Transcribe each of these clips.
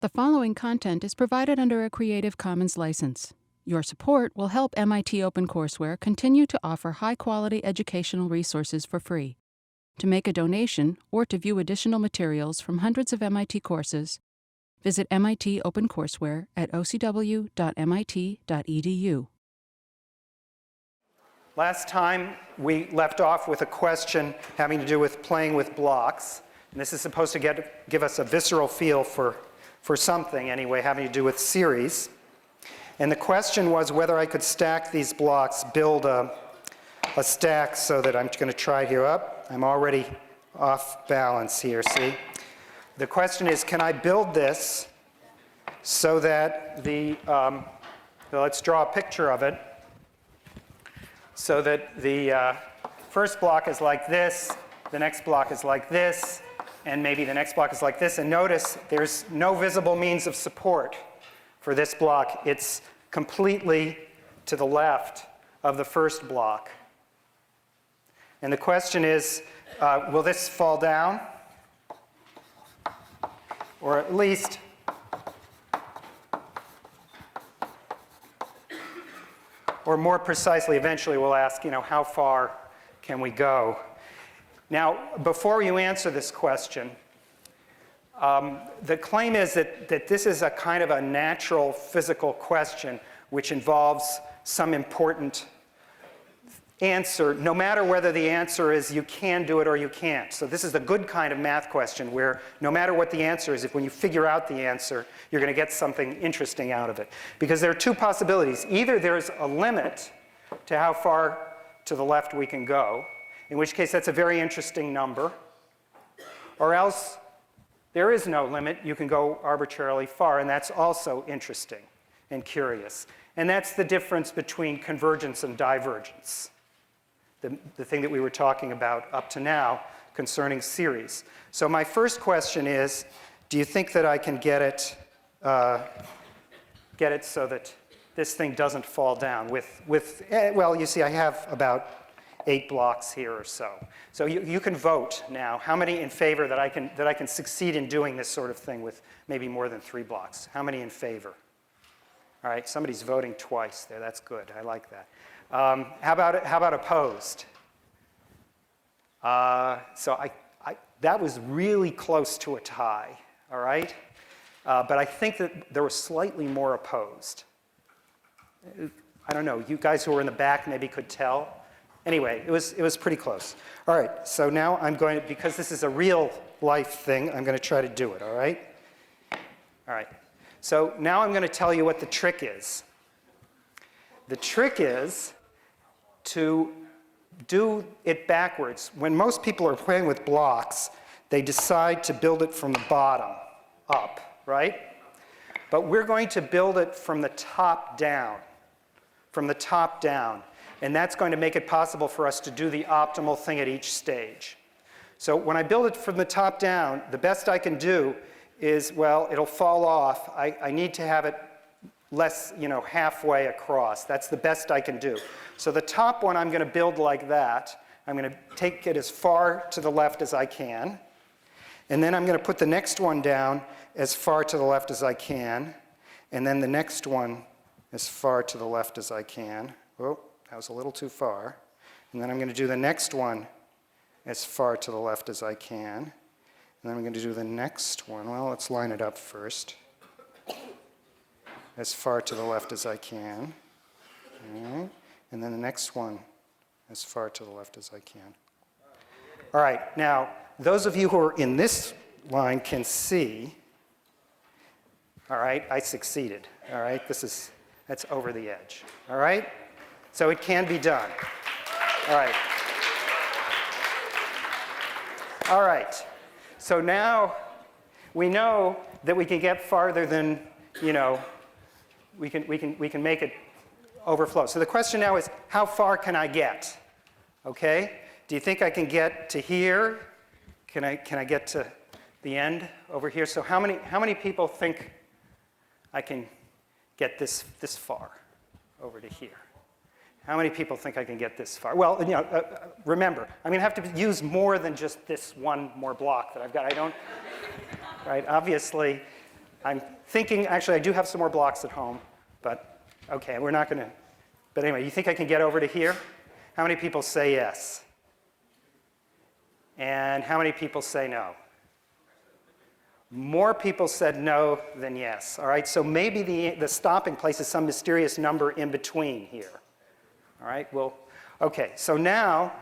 The following content is provided under a Creative Commons license. Your support will help MIT OpenCourseware continue to offer high-quality educational resources for free. To make a donation or to view additional materials from hundreds of MIT courses, visit MIT OpenCourseware at ocw.mit.edu. Last time, we left off with a question having to do with playing with blocks. And this is supposed to give us a visceral feel for something, anyway, having to do with series. And the question was whether I could stack these blocks, build a stack so that I'm going to try here up. I'm already off balance here, see? The question is, can I build this so that let's draw a picture of it, so that the first block is like this, the next block is like this, and maybe the next block is like this. And notice there's no visible means of support for this block. It's completely to the left of the first block. And the question is, will this fall down? Or at least, or more precisely, eventually we'll ask, how far can we go? Now, before you answer this question, the claim is that this is a kind of a natural physical question which involves some important answer, no matter whether the answer is you can do it or you can't. So this is the good kind of math question where no matter what the answer is, if when you figure out the answer, you're going to get something interesting out of it. Because there are two possibilities. Either there's a limit to how far to the left we can go, in which case that's a very interesting number, or else there is no limit. You can go arbitrarily far, and that's also interesting and curious. And that's the difference between convergence and divergence, the thing that we were talking about up to now concerning series. So my first question is, do you think that I can get it so that this thing doesn't fall down well, you see, I have about 8 blocks here or so. So you can vote now. How many in favor that I can succeed in doing this sort of thing with maybe more than 3 blocks? How many in favor? All right, somebody's voting twice there. That's good. I like that. How about opposed? So that was really close to a tie. All right, but I think that there was slightly more opposed. I don't know. You guys who were in the back maybe could tell. Anyway, it was pretty close. All right, so now I'm going to, because this is a real life thing, I'm going to try to do it, all right? All right, so now I'm going to tell you what the trick is. The trick is to do it backwards. When most people are playing with blocks, they decide to build it from the bottom up, right? But we're going to build it from the top down, And that's going to make it possible for us to do the optimal thing at each stage. So when I build it from the top down, the best I can do is, well, it'll fall off. I need to have it less, halfway across. That's the best I can do. So the top one I'm going to build like that. I'm going to take it as far to the left as I can. And then I'm going to put the next one down as far to the left as I can. And then the next one as far to the left as I can. Oh. That was a little too far. And then I'm going to do the next one as far to the left as I can. And then I'm going to do the next one. Well, let's line it up first. As far to the left as I can. Okay. And then the next one as far to the left as I can. All right. Now, those of you who are in this line can see. All right. I succeeded. All right. That's over the edge. All right. So it can be done. All right. All right. So now we know that we can get farther than, we can make it overflow. So the question now is, how far can I get? Okay? Do you think I can get to here? Can I get to the end over here? So how many people think I can get this far over to here? How many people think I can get this far? Well, remember, I'm going to have to use more than just this one more block that I've got. Right? Obviously, I'm thinking, actually, I do have some more blocks at home, but okay, we're not going to. But anyway, you think I can get over to here? How many people say yes? And how many people say no? More people said no than yes. All right, so maybe the stopping place is some mysterious number in between here. All right, well, okay, so now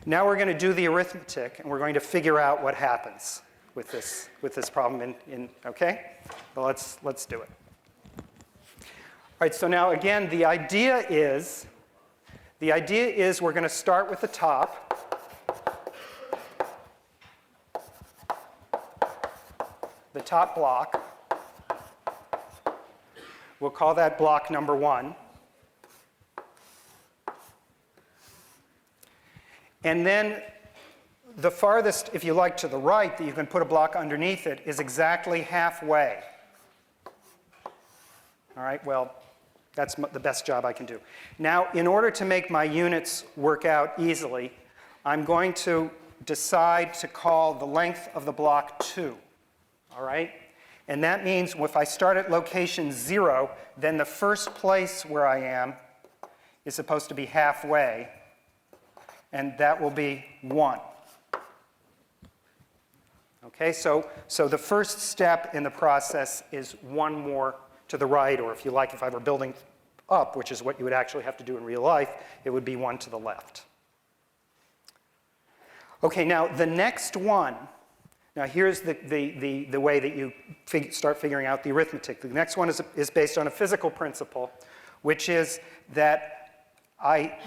we're going to do the arithmetic, and we're going to figure out what happens with this problem. Okay, well, let's do it. All right, so now again, the idea is we're going to start with the top. The top block. We'll call that block number 1. And then the farthest, if you like, to the right that you can put a block underneath it is exactly halfway. All right, well, that's the best job I can do. Now, in order to make my units work out easily, I'm going to decide to call the length of the block 2. All right? And that means if I start at location 0, then the first place where I am is supposed to be halfway, and that will be 1. Okay, so the first step in the process is 1 more to the right, or if you like, if I were building up, which is what you would actually have to do in real life, it would be 1 to the left. Okay, now the next one. Now here's the way that you start figuring out the arithmetic. The next one is based on a physical principle, which is that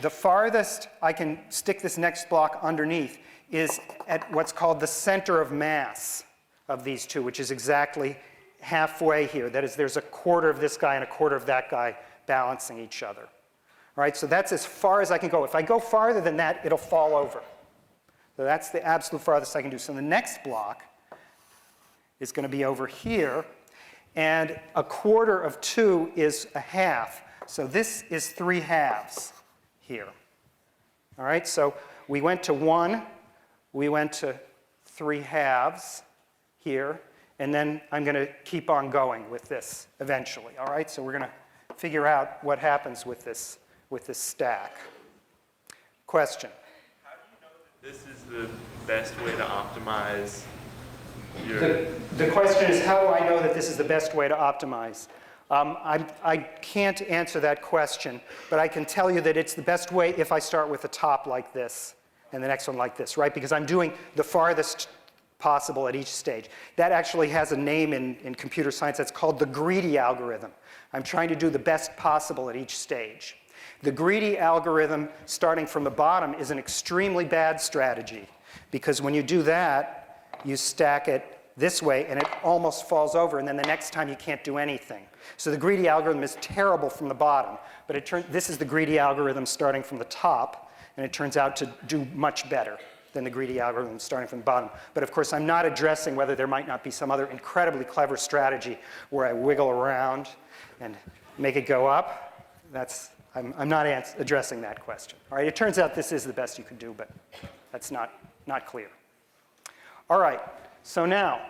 the farthest I can stick this next block underneath is at what's called the center of mass of these two, which is exactly halfway here. That is, there's a quarter of this guy and a quarter of that guy balancing each other. All right, so that's as far as I can go. If I go farther than that, it'll fall over. So that's the absolute farthest I can do. So the next block is going to be over here, and a quarter of 2 is a half. So this is 3 halves here. All right, so we went to 1, we went to 3 halves here, and then I'm going to keep on going with this eventually. All right, so we're going to figure out what happens with this stack. Question? This is the best way to optimize your... The question is, how do I know that this is the best way to optimize? I can't answer that question, but I can tell you that it's the best way if I start with the top like this and the next one like this, right? Because I'm doing the farthest possible at each stage. That actually has a name in computer science. That's called the greedy algorithm. I'm trying to do the best possible at each stage. The greedy algorithm, starting from the bottom, is an extremely bad strategy, because when you do that, you stack it this way, and it almost falls over, and then the next time you can't do anything. So the greedy algorithm is terrible from the bottom, but this is the greedy algorithm starting from the top, and it turns out to do much better than the greedy algorithm starting from the bottom. But of course, I'm not addressing whether there might not be some other incredibly clever strategy where I wiggle around and make it go up. I'm not addressing that question. All right, it turns out this is the best you could do, but that's not clear. All right, so now,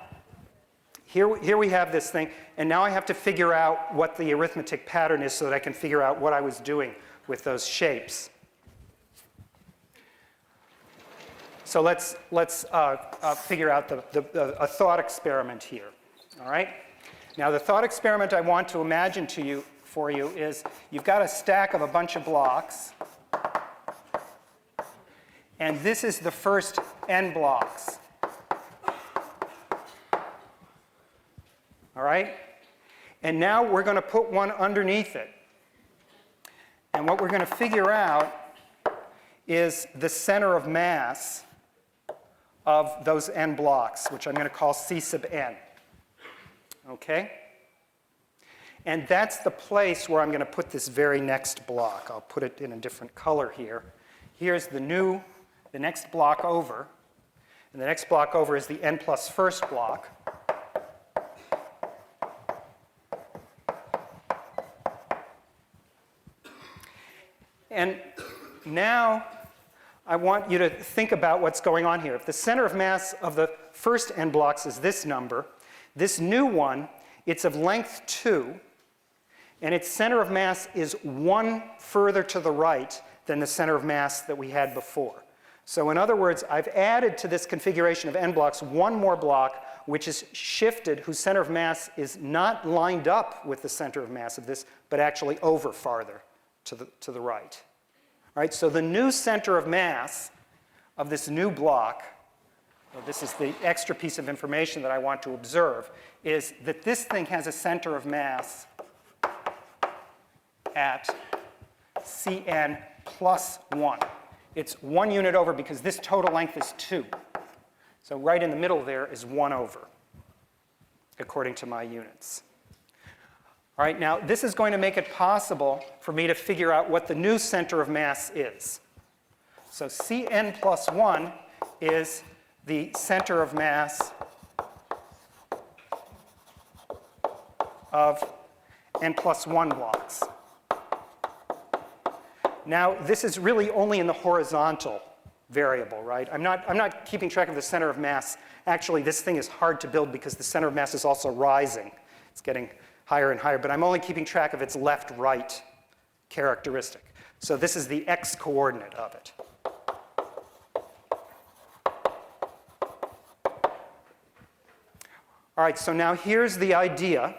here we have this thing, and now I have to figure out what the arithmetic pattern is so that I can figure out what I was doing with those shapes. So let's figure out a thought experiment here. All right? Now, the thought experiment I want to imagine for you is you've got a stack of a bunch of blocks, and this is the first n blocks. All right? And now we're going to put one underneath it. And what we're going to figure out is the center of mass of those n blocks, which I'm going to call C sub n. Okay? And that's the place where I'm going to put this very next block. I'll put it in a different color here. Here's the next block over. And the next block over is the n plus first block. And now I want you to think about what's going on here. If the center of mass of the first n blocks is this number, this new one It's of length 2, and its center of mass is 1 further to the right than the center of mass that we had before. So in other words, I've added to this configuration of n blocks one more block which is shifted, whose center of mass is not lined up with the center of mass of this, but actually over farther to the right. All right, so the new center of mass of this new block, well, this is the extra piece of information that I want to observe, is that this thing has a center of mass at Cn plus 1. It's 1 unit over because this total length is 2. So right in the middle there is 1 over, according to my units. All right, now this is going to make it possible for me to figure out what the new center of mass is. So Cn plus 1 is the center of mass of n plus 1 blocks. Now, this is really only in the horizontal variable, right? I'm not keeping track of the center of mass. Actually, this thing is hard to build because the center of mass is also rising. It's getting higher and higher, but I'm only keeping track of its left-right characteristic. So this is the x-coordinate of it. All right, so now here's the idea.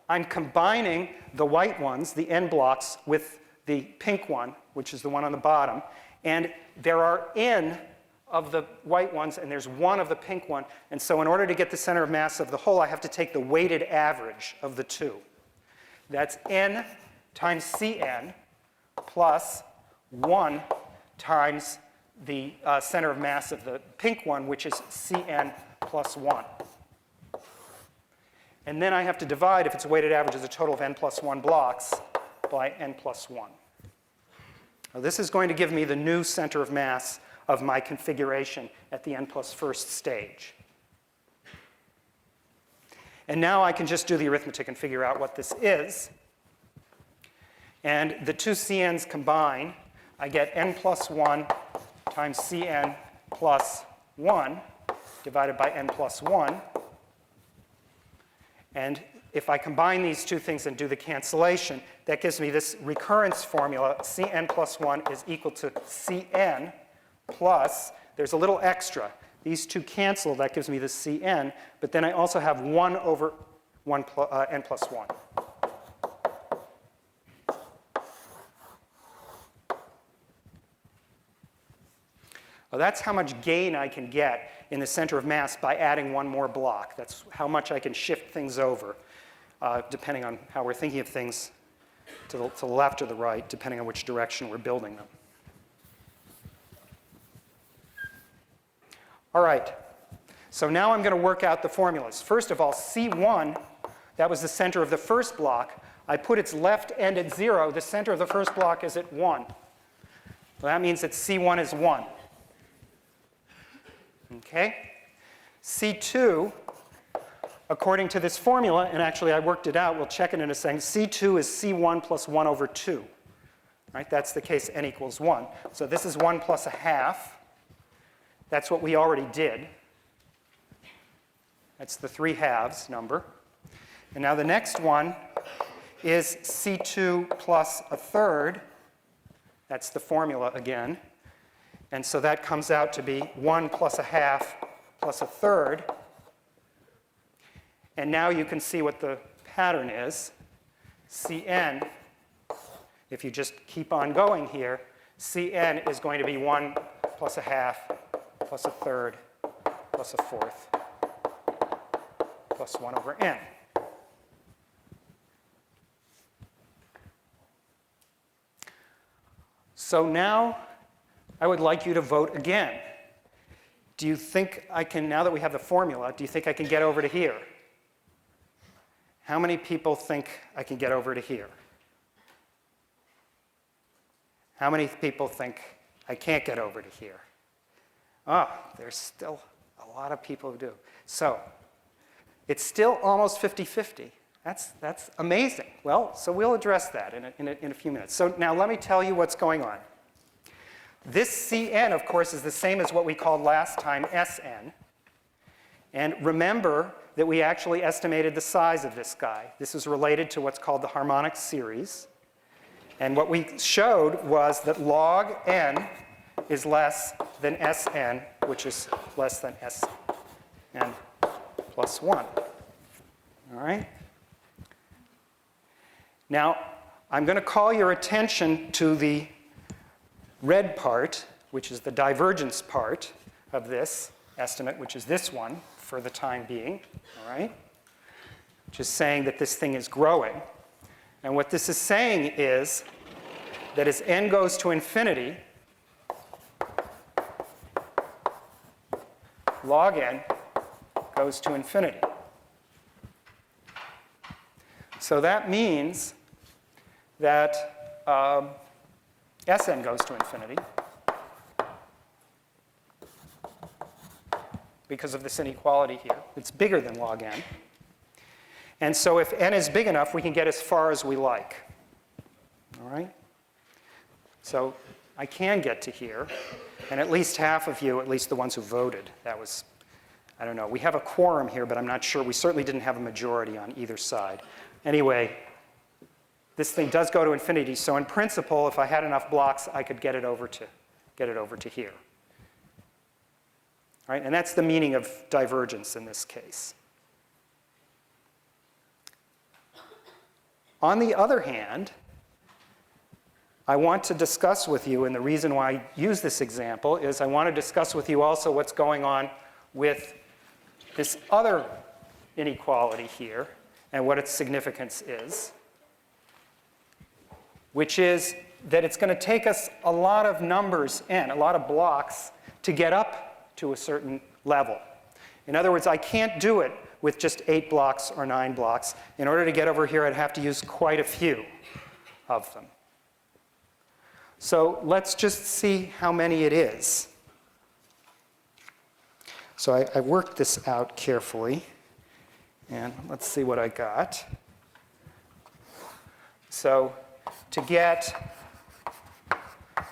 I'm combining the white ones, the n blocks, with the pink one, which is the one on the bottom. And there are n of the white ones, and there's 1 of the pink one. And so in order to get the center of mass of the whole, I have to take the weighted average of the two. That's n times Cn plus 1 times the center of mass of the pink one, which is Cn plus 1. And then I have to divide, if it's a weighted average, as a total of n plus 1 blocks by n plus 1. Now, this is going to give me the new center of mass of my configuration at the n plus 1st stage. And now I can just do the arithmetic and figure out what this is. And the two Cn's combine. I get n plus 1 times Cn plus 1 divided by n plus 1. And if I combine these two things and do the cancellation, that gives me this recurrence formula. Cn plus 1 is equal to Cn plus, there's a little extra. These two cancel, that gives me the Cn, but then I also have 1 over n plus 1. Well, that's how much gain I can get in the center of mass by adding one more block. That's how much I can shift things over, depending on how we're thinking of things to the left or the right, depending on which direction we're building them. All right, so now I'm going to work out the formulas. First of all, C1, that was the center of the first block. I put its left end at 0. The center of the first block is at 1. Well, that means that C1 is 1. Okay? C2, according to this formula, and actually I worked it out, we'll check it in a second, C2 is C1 plus 1 over 2. Right? That's the case n equals 1. So this is 1 plus a half. That's what we already did. That's the 3/2 number. And now the next one is C2 plus a third. That's the formula again. And so that comes out to be 1 plus a half plus a third. And now you can see what the pattern is. Cn, if you just keep on going here, Cn is going to be 1 plus a half plus a third plus a fourth plus 1 over n. So now I would like you to vote again. Do you think I can, now that we have the formula, do you think I can get over to here? How many people think I can get over to here? How many people think I can't get over to here? Oh, there's still a lot of people who do. So it's still almost 50-50. That's amazing. Well, so we'll address that in a few minutes. So now let me tell you what's going on. This Cn, of course, is the same as what we called last time Sn. And remember that we actually estimated the size of this guy. This is related to what's called the harmonic series. And what we showed was that log n is less than Sn, which is less than Sn plus 1. All right? Now, I'm going to call your attention to the red part, which is the divergence part of this estimate, which is this one for the time being, all right? Which is saying that this thing is growing. And what this is saying is that as n goes to infinity, log n goes to infinity. So that means that Sn goes to infinity because of this inequality here. It's bigger than log n. And so if n is big enough, we can get as far as we like. All right? So I can get to here. And at least half of you, at least the ones who voted, that was, I don't know. We have a quorum here, but I'm not sure. We certainly didn't have a majority on either side. Anyway, this thing does go to infinity. So in principle, if I had enough blocks, I could get it over to here. All right? And that's the meaning of divergence in this case. On the other hand, I want to discuss with you, and the reason why I use this example is I want to discuss with you also what's going on with this other inequality here and what its significance is, which is that it's going to take us a lot of numbers n, a lot of blocks, to get up to a certain level. In other words, I can't do it with just 8 blocks or 9 blocks. In order to get over here, I'd have to use quite a few of them. So let's just see how many it is. So I worked this out carefully. And let's see what I got. So to get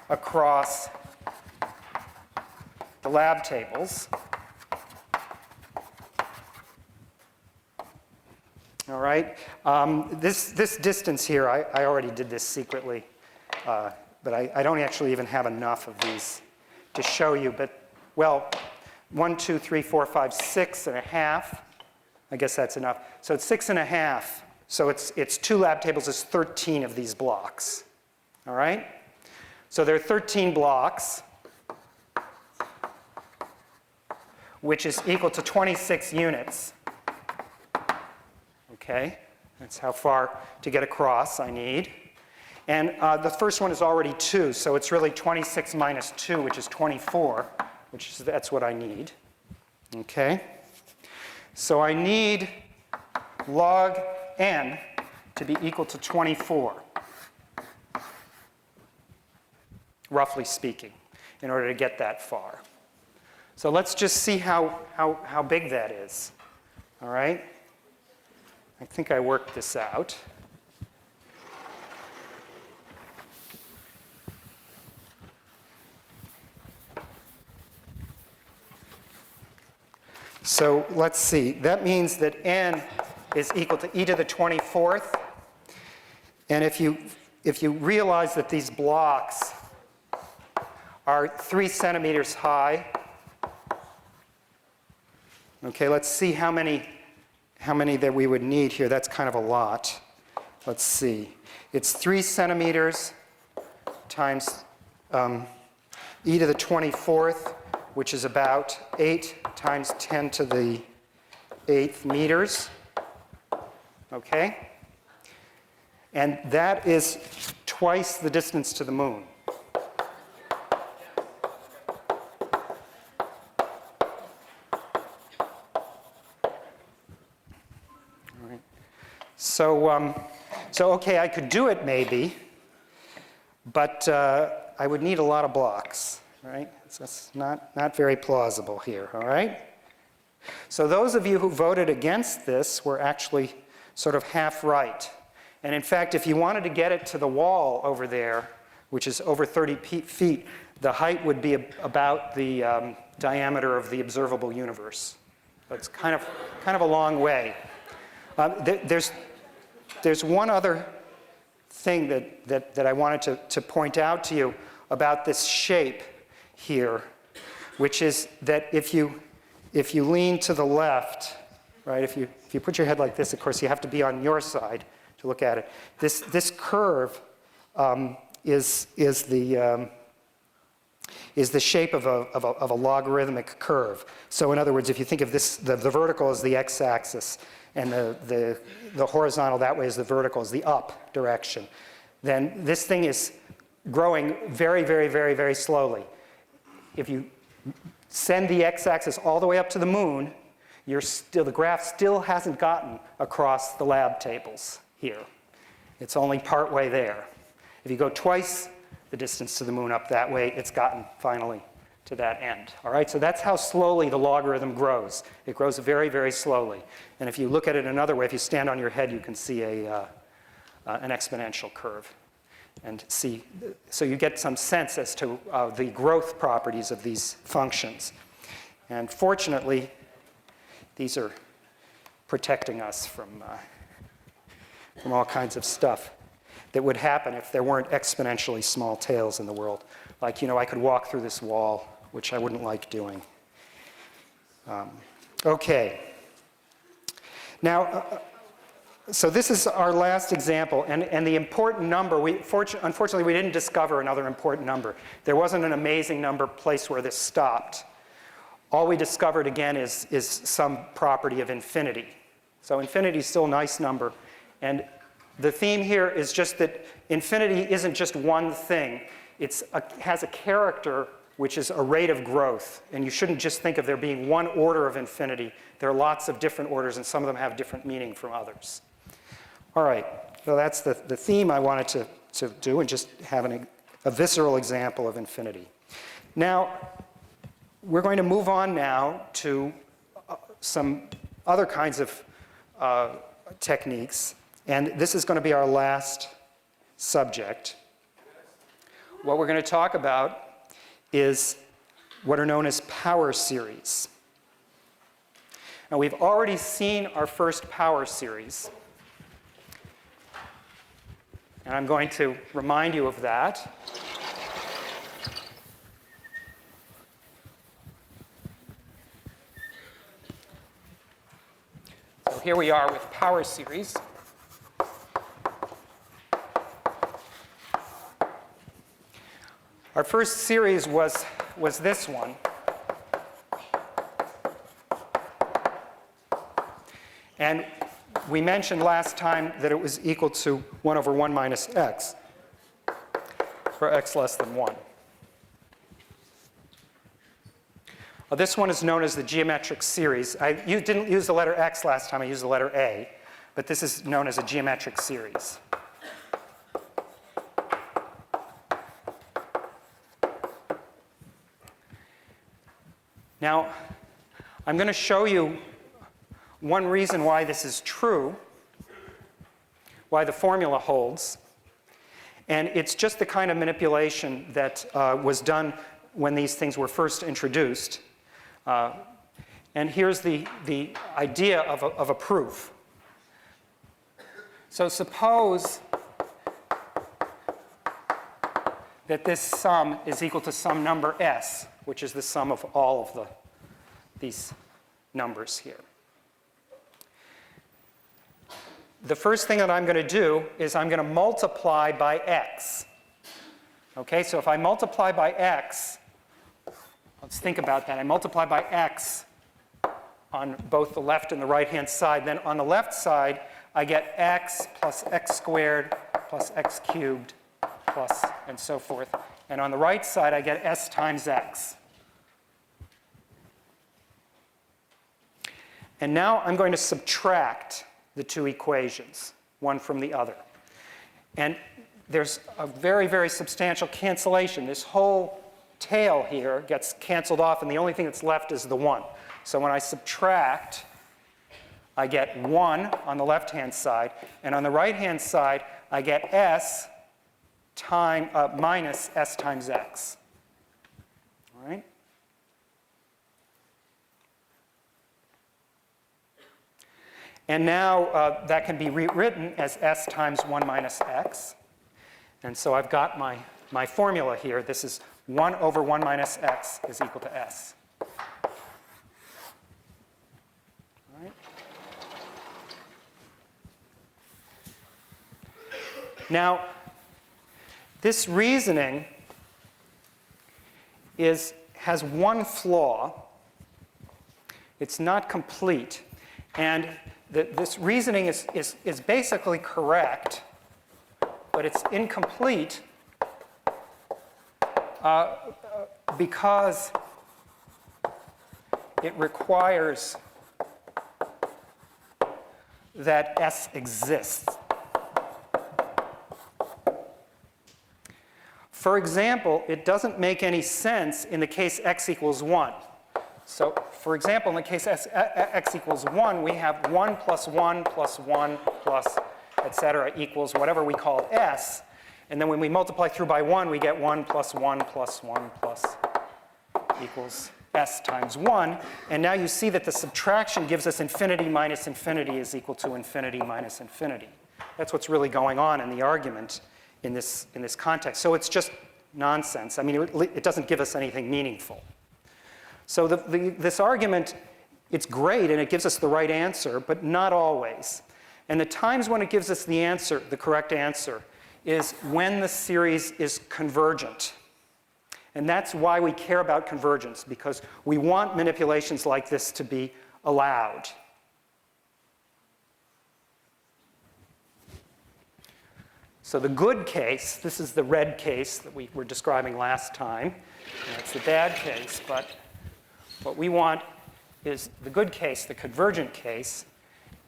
across the lab tables, all right, this distance here, I already did this secretly. But I don't actually even have enough of these to show you. But, well, 1, 2, 3, 4, 5, 6.5. I guess that's enough. So it's 6.5. So it's 2 lab tables is 13 of these blocks. All right? So there are 13 blocks, which is equal to 26 units. Okay? That's how far to get across I need. And the first one is already 2, so it's really 26 minus 2, which is 24, that's what I need. Okay? So I need log n to be equal to 24, roughly speaking, in order to get that far. So let's just see how big that is. All right? I think I worked this out. So let's see. That means that n is equal to e to the 24th. And if you realize that these blocks are 3 centimeters high, okay, let's see how many that we would need here. That's kind of a lot. Let's see. It's 3 centimeters times e to the 24th, which is about 8 times 10 to the 8th meters. Okay? And that is twice the distance to the moon. All right. So okay, I could do it maybe, but I would need a lot of blocks. Right? So that's not very plausible here, all right? So those of you who voted against this were actually sort of half right. And in fact, if you wanted to get it to the wall over there, which is over 30 feet, the height would be about the diameter of the observable universe. So it's kind of a long way. There's one other thing that I wanted to point out to you about this shape here, which is that if you lean to the left, right, if you put your head like this, of course you have to be on your side to look at it. This curve is the shape of a logarithmic curve. So in other words, if you think of this, the vertical is the x-axis, and the horizontal that way is the vertical, is the up direction, then this thing is growing very, very, very, very slowly. If you send the x-axis all the way up to the moon, the graph still hasn't gotten across the lab tables here. It's only part way there. If you go twice the distance to the moon up that way, it's gotten finally to that end. All right, so that's how slowly the logarithm grows. It grows very, very slowly. And if you look at it another way, if you stand on your head, you can see an exponential curve. And see, so you get some sense as to the growth properties of these functions. And fortunately, these are protecting us from all kinds of stuff that would happen if there weren't exponentially small tails in the world. Like, I could walk through this wall, which I wouldn't like doing. Okay. Now, so this is our last example, and the important number, unfortunately we didn't discover another important number. There wasn't an amazing number place where this stopped. All we discovered again is some property of infinity. So infinity is still a nice number, and the theme here is just that infinity isn't just one thing. It has a character which is a rate of growth, and you shouldn't just think of there being one order of infinity. There are lots of different orders, and some of them have different meaning from others. All right, so that's the theme I wanted to do, and just have a visceral example of infinity. Now, we're going to move on now to some other kinds of techniques, and this is going to be our last subject. What we're going to talk about is what are known as power series. Now, we've already seen our first power series, and I'm going to remind you of that. So here we are with power series. Our first series was this one. And we mentioned last time that it was equal to 1 over 1 minus x for x less than 1. Well, this one is known as the geometric series. You didn't use the letter x last time, I used the letter a, but this is known as a geometric series. Now, I'm going to show you one reason why this is true, why the formula holds. And it's just the kind of manipulation that was done when these things were first introduced. And here's the idea of a proof. So suppose that this sum is equal to some number s, which is the sum of all of these numbers here. The first thing that I'm going to do is I'm going to multiply by x. Okay, so if I multiply by x, let's think about that. I multiply by x on both the left and the right-hand side. Then on the left side, I get x plus x squared plus x cubed plus and so forth. And on the right side, I get s times x. And now I'm going to subtract the two equations, one from the other. And there's a very, very substantial cancellation. This whole tail here gets canceled off, and the only thing that's left is the 1. So when I subtract, I get 1 on the left-hand side, and on the right-hand side, I get s minus s times x. All right? And now that can be rewritten as s times 1 minus x. And so I've got my formula here. This is 1 over 1 minus x is equal to s. All right. Now, this reasoning has one flaw. It's not complete. And this reasoning is basically correct, but it's incomplete because it requires that s exists. For example, it doesn't make any sense in the case x equals 1. So, for example, in the case x equals 1, we have 1 plus 1 plus 1 plus, et cetera, equals whatever we call s. And then when we multiply through by 1, we get 1 plus 1 plus 1 plus equals s times 1. And now you see that the subtraction gives us infinity minus infinity is equal to infinity minus infinity. That's what's really going on in the argument in this context. So it's just nonsense. I mean, it doesn't give us anything meaningful. So this argument, it's great and it gives us the right answer, but not always. And the times when it gives us the answer, the correct answer, is when the series is convergent. And that's why we care about convergence, because we want manipulations like this to be allowed. So the good case, this is the red case that we were describing last time. That's the bad case, but what we want is the good case, the convergent case,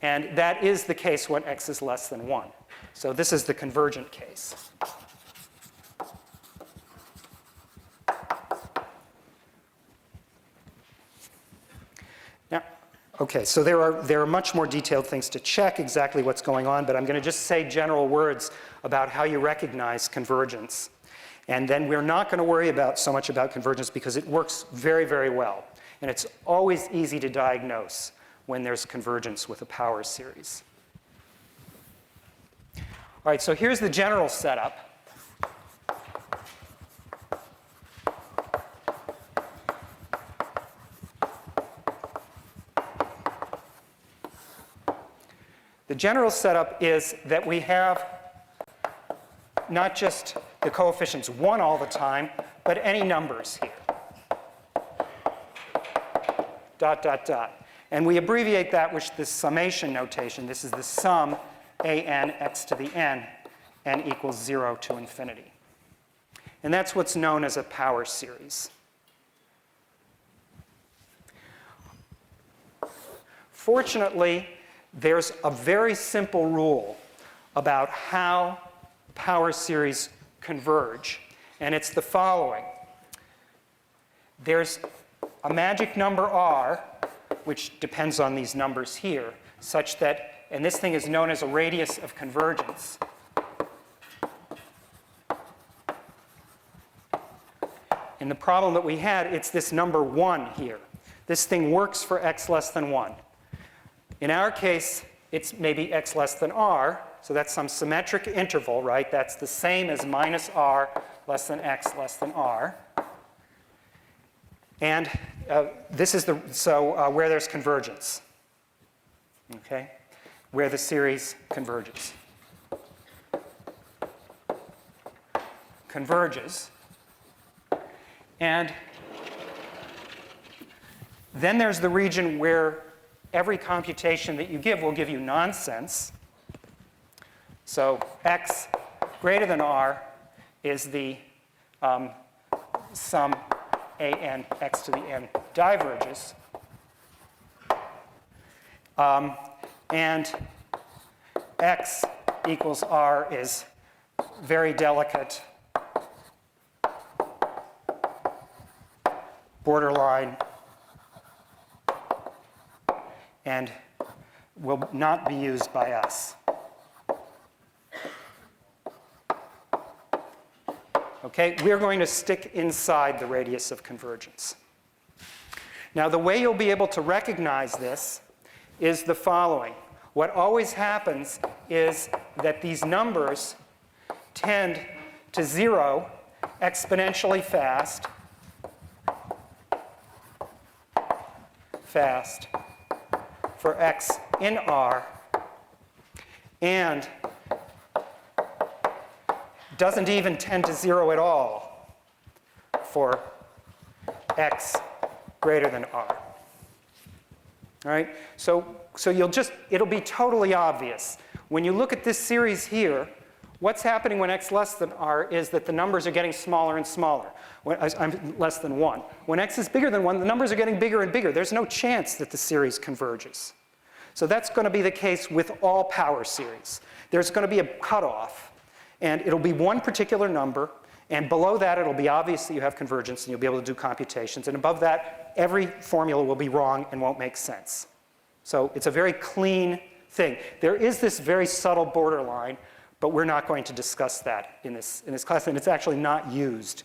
and that is the case when x is less than 1. So this is the convergent case. Now, okay, so there are much more detailed things to check exactly what's going on, but I'm going to just say general words about how you recognize convergence. And then we're not going to worry so much about convergence because it works very, very well. And it's always easy to diagnose when there's convergence with a power series. All right, so here's the general setup. The general setup is that we have not just the coefficients 1 all the time, but any numbers here. Dot, dot, dot. And we abbreviate that with this summation notation. This is the sum an x to the n equals 0 to infinity. And that's what's known as a power series. Fortunately, there's a very simple rule about how power series converge, and it's the following. There's a magic number r, which depends on these numbers here, such that, and this thing is known as a radius of convergence. In the problem that we had, it's this number 1 here. This thing works for x less than 1. In our case, it's maybe x less than r, so that's some symmetric interval, right? That's the same as minus r less than x less than r. And this is where there's convergence, okay? Where the series converges. Converges. And then there's the region where every computation that you give will give you nonsense. So x greater than r is the sum an x to the n diverges. And x equals r is very delicate, borderline, and will not be used by us. Okay, we're going to stick inside the radius of convergence. Now, the way you'll be able to recognize this is the following. what always happens is that these numbers tend to 0 exponentially fast for x in R, and doesn't even tend to 0 at all for x greater than R. All right? So it'll be totally obvious. When you look at this series here, what's happening when x less than R is that the numbers are getting smaller and smaller. I'm less than 1. When x is bigger than 1, the numbers are getting bigger and bigger. There's no chance that the series converges. So that's going to be the case with all power series. There's going to be a cutoff, and it'll be one particular number, and below that it'll be obvious that you have convergence and you'll be able to do computations, and above that every formula will be wrong and won't make sense. So it's a very clean thing. There is this very subtle borderline, but we're not going to discuss that in this class, and it's actually not used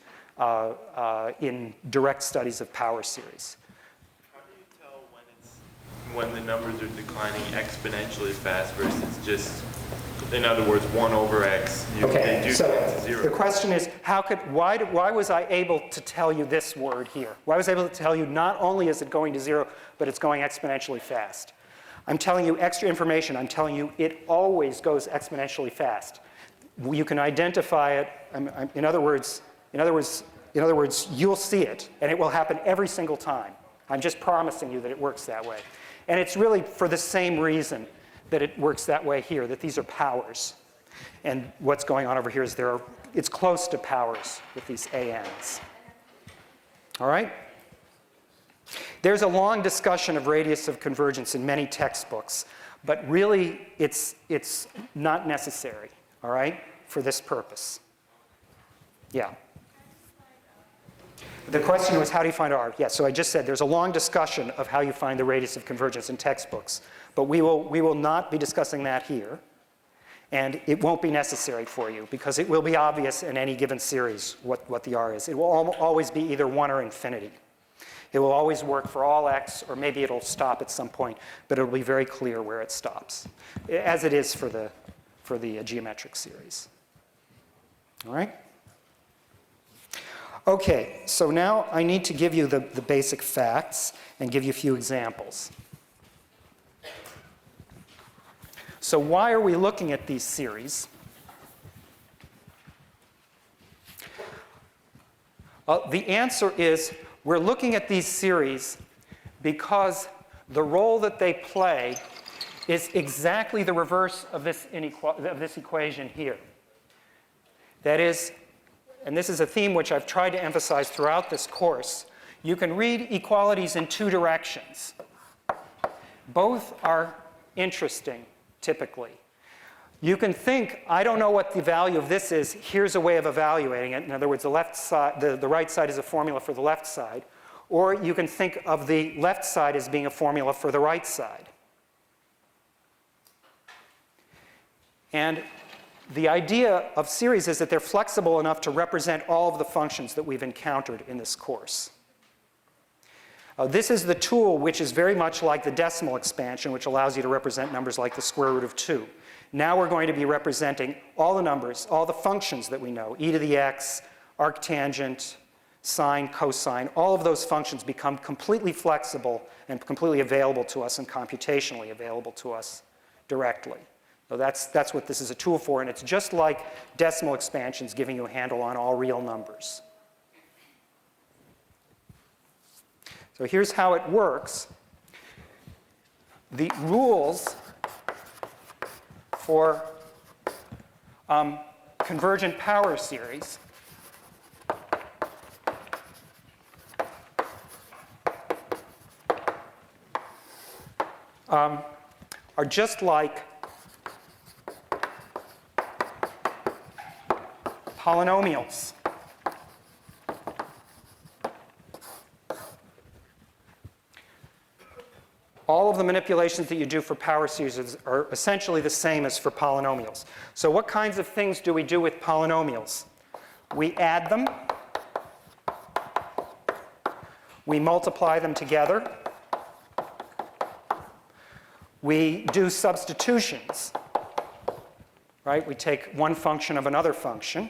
in direct studies of power series. How do you tell when the numbers are declining exponentially fast versus just, in other words, 1 over x? They do So tend to 0. the question is, why was I able to tell you this word here? Why was I able to tell you not only is it going to 0, but it's going exponentially fast? I'm telling you extra information. I'm telling you it always goes exponentially fast. You can identify it. In other words, you'll see it, and it will happen every single time. I'm just promising you that it works that way. And it's really for the same reason that it works that way here, that these are powers. And what's going on over here is it's close to powers with these ANs. All right? There's a long discussion of radius of convergence in many textbooks, but really it's not necessary, all right, for this purpose. Yeah. The question was, how do you find R? Yeah, so I just said there's a long discussion of how you find the radius of convergence in textbooks, but we will not be discussing that here, and it won't be necessary for you because it will be obvious in any given series what the R is. It will always be either 1 or infinity. It will always work for all x, or maybe it'll stop at some point, but it'll be very clear where it stops, as it is for the geometric series. All right? Okay, so now I need to give you the basic facts and give you a few examples. So why are we looking at these series? The answer is we're looking at these series because the role that they play is exactly the reverse of this equation here. That is, and this is a theme which I've tried to emphasize throughout this course, you can read equalities in two directions. Both are interesting, typically. You can think, I don't know what the value of this is, here's a way of evaluating it. In other words, the right side is a formula for the left side. Or you can think of the left side as being a formula for the right side. And the idea of series is that they're flexible enough to represent all of the functions that we've encountered in this course. This is the tool which is very much like the decimal expansion, which allows you to represent numbers like the square root of 2. Now we're going to be representing all the numbers, all the functions that we know, e to the x, arctangent, sine, cosine. All of those functions become completely flexible and completely available to us and computationally available to us directly. So that's what this is a tool for, and it's just like decimal expansions giving you a handle on all real numbers. So here's how it works. The rules for convergent power series are just like polynomials. All of the manipulations that you do for power series are essentially the same as for polynomials. So what kinds of things do we do with polynomials? We add them. We multiply them together. we do substitutions, right? We take one function of another function.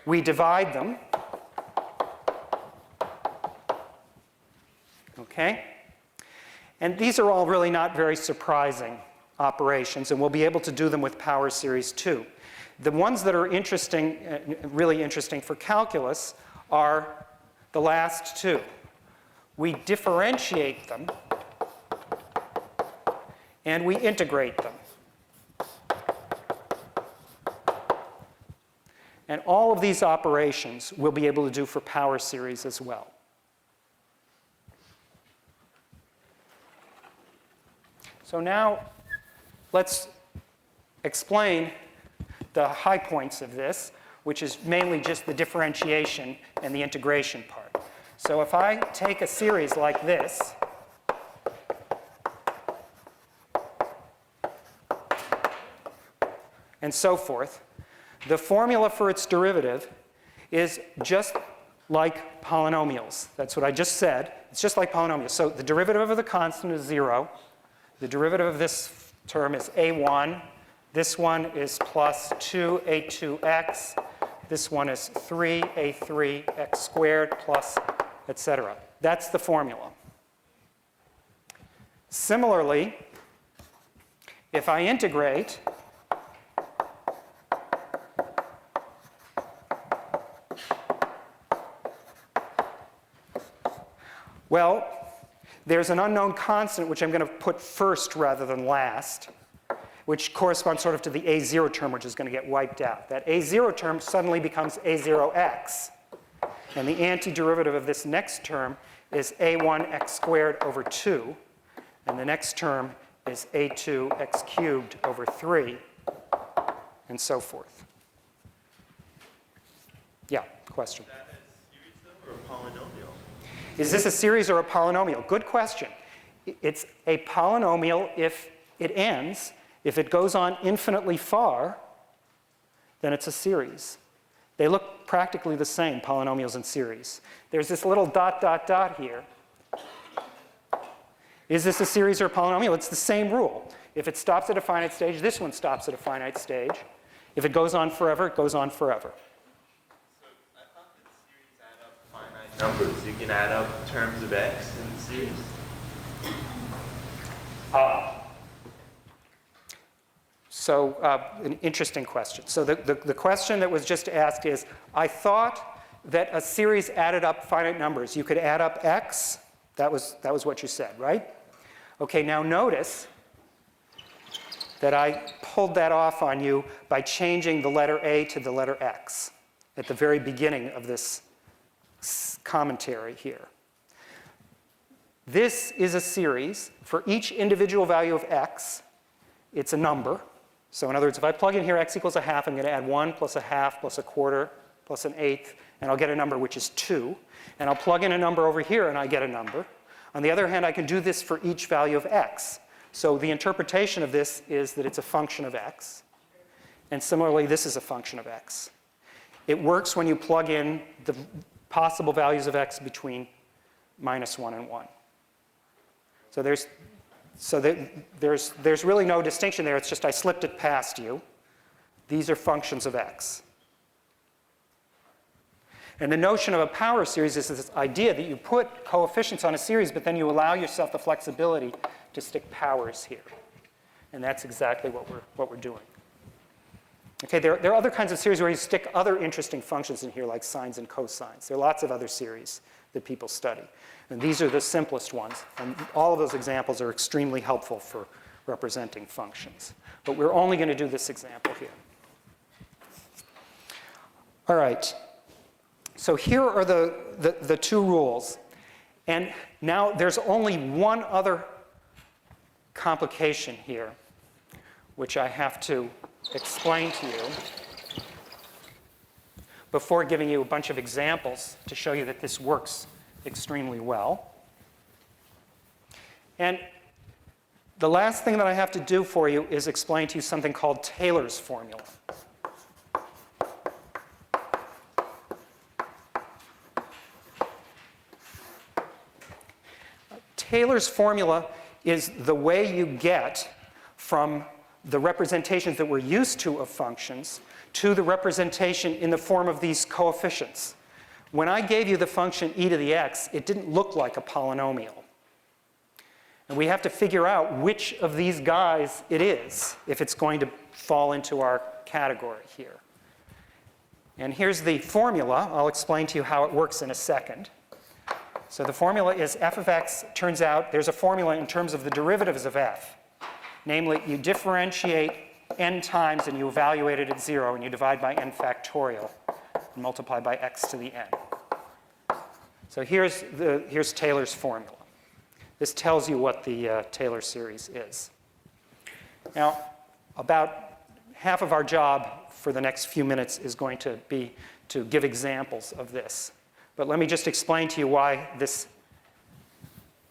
We divide them. Okay? And these are all really not very surprising operations, and we'll be able to do them with power series too. The ones that are interesting, really interesting for calculus are the last two. We differentiate them and we integrate them. And all of these operations we'll be able to do for power series as well. So now let's explain the high points of this, which is mainly just the differentiation and the integration part. So if I take a series like this, and so forth, the formula for its derivative is just like polynomials. That's what I just said. It's just like polynomials. So the derivative of the constant is 0. The derivative of this term is a1. This one is plus 2a2x. This one is 3a3x squared plus, etc. That's the formula. Similarly, if I integrate, well, there's an unknown constant which I'm going to put first rather than last, which corresponds sort of to the a0 term, which is going to get wiped out. That a0 term suddenly becomes a0x. And the antiderivative of this next term is a1x squared over 2. And the next term is a2x cubed over 3, and so forth. Yeah, question? Is that a series though, or a polynomial? Is this a series or a polynomial? Good question. It's a polynomial if it ends. If it goes on infinitely far, then it's a series. They look practically the same, polynomials and series. There's this little dot, dot, dot here. Is this a series or a polynomial? It's the same rule. If it stops at a finite stage, this one stops at a finite stage. If it goes on forever, it goes on forever. So I thought that series add up finite numbers. You can add up terms of x in the series. So an interesting question. So the question that was just asked is, I thought that a series added up finite numbers. You could add up x. That was what you said, right? Okay, now notice that I pulled that off on you by changing the letter a to the letter x at the very beginning of this commentary here. This is a series. For each individual value of x, it's a number. So in other words, if I plug in here x equals a half, I'm going to add 1 plus a half plus a quarter plus an eighth, and I'll get a number which is 2. And I'll plug in a number over here, and I get a number. On the other hand, I can do this for each value of x. So the interpretation of this is that it's a function of x. And similarly, this is a function of x. It works when you plug in the possible values of x between -1 and 1. So there's really no distinction there. It's just I slipped it past you. These are functions of x. And the notion of a power series is this idea that you put coefficients on a series, but then you allow yourself the flexibility to stick powers here. And that's exactly what we're doing. Okay, there are other kinds of series where you stick other interesting functions in here, like sines and cosines. There are lots of other series that people study. And these are the simplest ones. And all of those examples are extremely helpful for representing functions. But we're only going to do this example here. All right. So here are the two rules. And now there's only one other complication here, which I have to explain to you before giving you a bunch of examples to show you that this works extremely well. And the last thing that I have to do for you is explain to you something called Taylor's formula. Taylor's formula is the way you get from the representations that we're used to of functions to the representation in the form of these coefficients. When I gave you the function e to the x, it didn't look like a polynomial. And we have to figure out which of these guys it is if it's going to fall into our category here. And here's the formula. I'll explain to you how it works in a second. So the formula is f of x. Turns out there's a formula in terms of the derivatives of f. Namely, you differentiate n times and you evaluate it at 0, and you divide by n factorial and multiply by x to the n. So here's Taylor's formula. This tells you what the Taylor series is. Now, about half of our job for the next few minutes is going to be to give examples of this. But let me just explain to you why this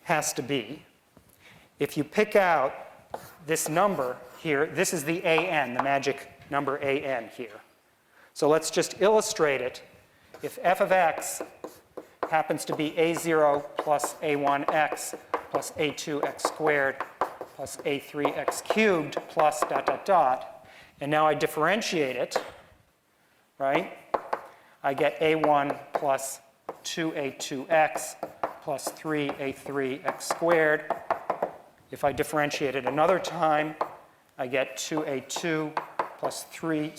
has to be. If you pick out this number here, this is the an, the magic number an here. So let's just illustrate it. If f of x happens to be a0 plus a1x plus a2x squared plus a3x cubed plus dot, dot, dot, and now I differentiate it, right? I get a1 plus 2a2x plus 3a3x squared. If I differentiate it another time, I get 2a2 plus 3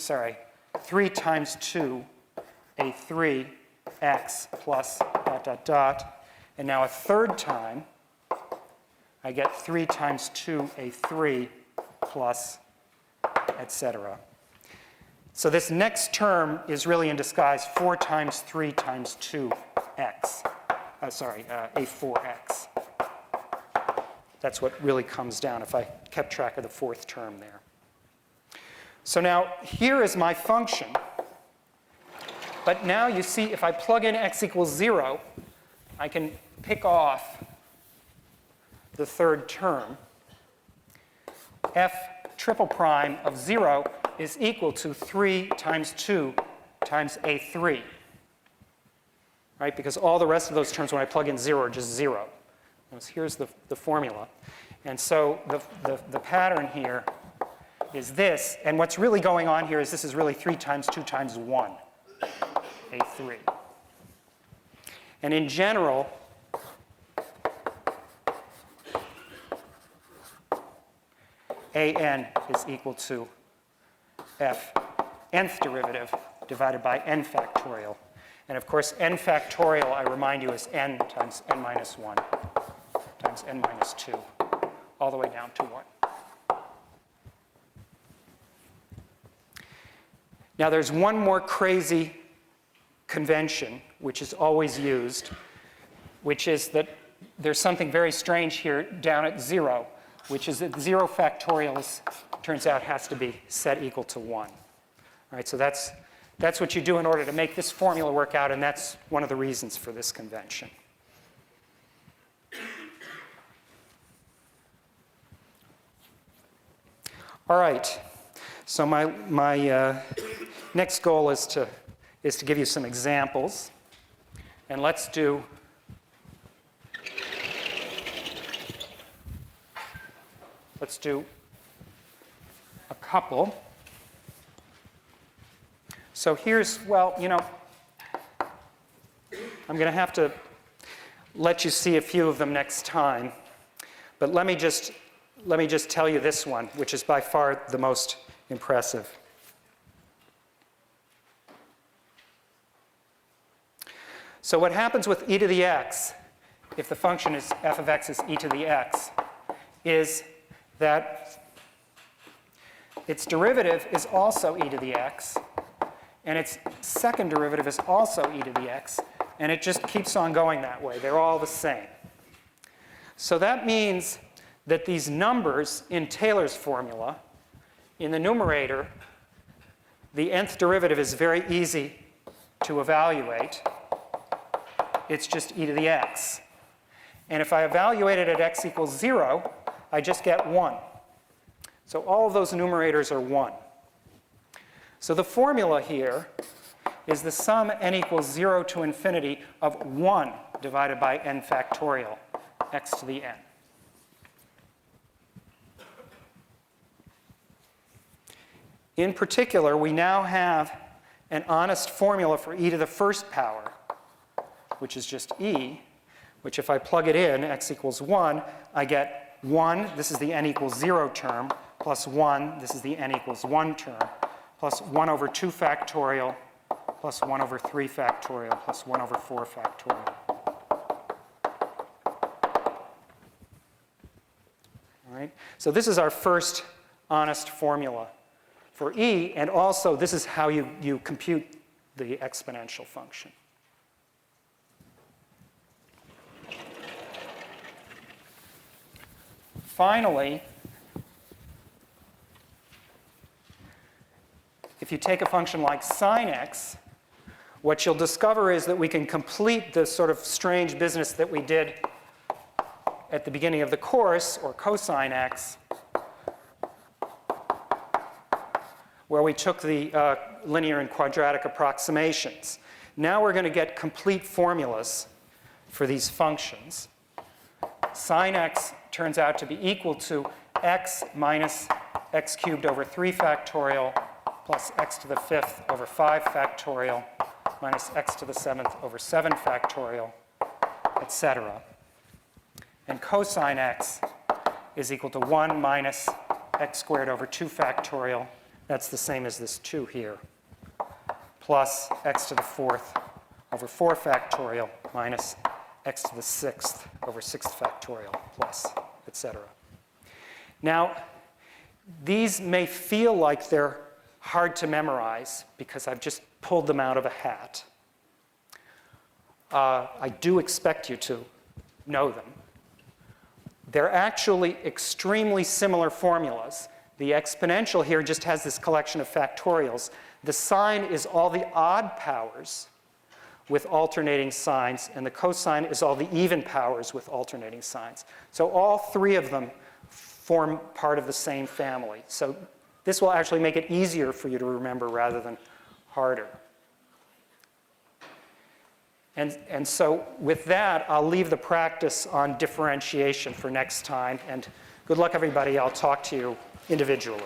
times 2 a3x plus dot, dot, dot. And now a third time, I get 3 times 2 a3 plus etc. So this next term is really in disguise 4 times 3 times 2x. A4x. That's what really comes down if I kept track of the fourth term there. So now here is my function. But now you see if I plug in x equals 0, I can pick off the third term. F triple prime of 0 is equal to 3 times 2 times a3. Right? Because all the rest of those terms when I plug in 0 are just 0. Here's the formula. And so the pattern here is this. And what's really going on here is this is really 3 times 2 times 1, a3. And in general, an is equal to f nth derivative divided by n factorial. And of course, n factorial, I remind you, is n times n minus 1 times n minus 2, all the way down to 1. Now, there's one more crazy convention, which is always used, which is that there's something very strange here down at 0, which is that 0 factorial turns out has to be set equal to 1. All right, so that's what you do in order to make this formula work out, and that's one of the reasons for this convention. All right, so my next goal is to give you some examples, and let's do a couple. So here's, well, you know, I'm going to have to let you see a few of them next time, but let me just tell you this one, which is by far the most impressive. So what happens with e to the x, if the function is f of x is e to the x, is that its derivative is also e to the x, and its second derivative is also e to the x, and it just keeps on going that way. They're all the same. So that means that these numbers in Taylor's formula, in the numerator, the nth derivative is very easy to evaluate. It's just e to the x. And if I evaluate it at x equals 0, I just get 1. So all of those numerators are 1. So the formula here is the sum n equals 0 to infinity of 1 divided by n factorial, x to the n. In particular, we now have an honest formula for e to the first power, which is just e, which if I plug it in, x equals 1, I get 1, this is the n equals 0 term, plus 1, this is the n equals 1 term, plus 1 over 2 factorial, plus 1 over 3 factorial, plus 1 over 4 factorial. All right? So this is our first honest formula for e, and also this is how you compute the exponential function. Finally, if you take a function like sine x, what you'll discover is that we can complete the sort of strange business that we did at the beginning of the course, or cosine x, where we took the linear and quadratic approximations. Now we're going to get complete formulas for these functions. Sine x turns out to be equal to x minus x cubed over 3 factorial plus x to the 5th over 5 factorial minus x to the 7th over 7 factorial, etc. And cosine x is equal to 1 minus x squared over 2 factorial. That's the same as this 2 here, plus x to the 4th over 4 factorial minus x to the 6th over 6 factorial plus, etc. Now, these may feel like they're hard to memorize because I've just pulled them out of a hat. I do expect you to know them. They're actually extremely similar formulas. The exponential here just has this collection of factorials. The sine is all the odd powers with alternating signs, and the cosine is all the even powers with alternating signs. So all three of them form part of the same family. So this will actually make it easier for you to remember rather than harder. And so with that, I'll leave the practice on differentiation for next time. And good luck, everybody. I'll talk to you individually.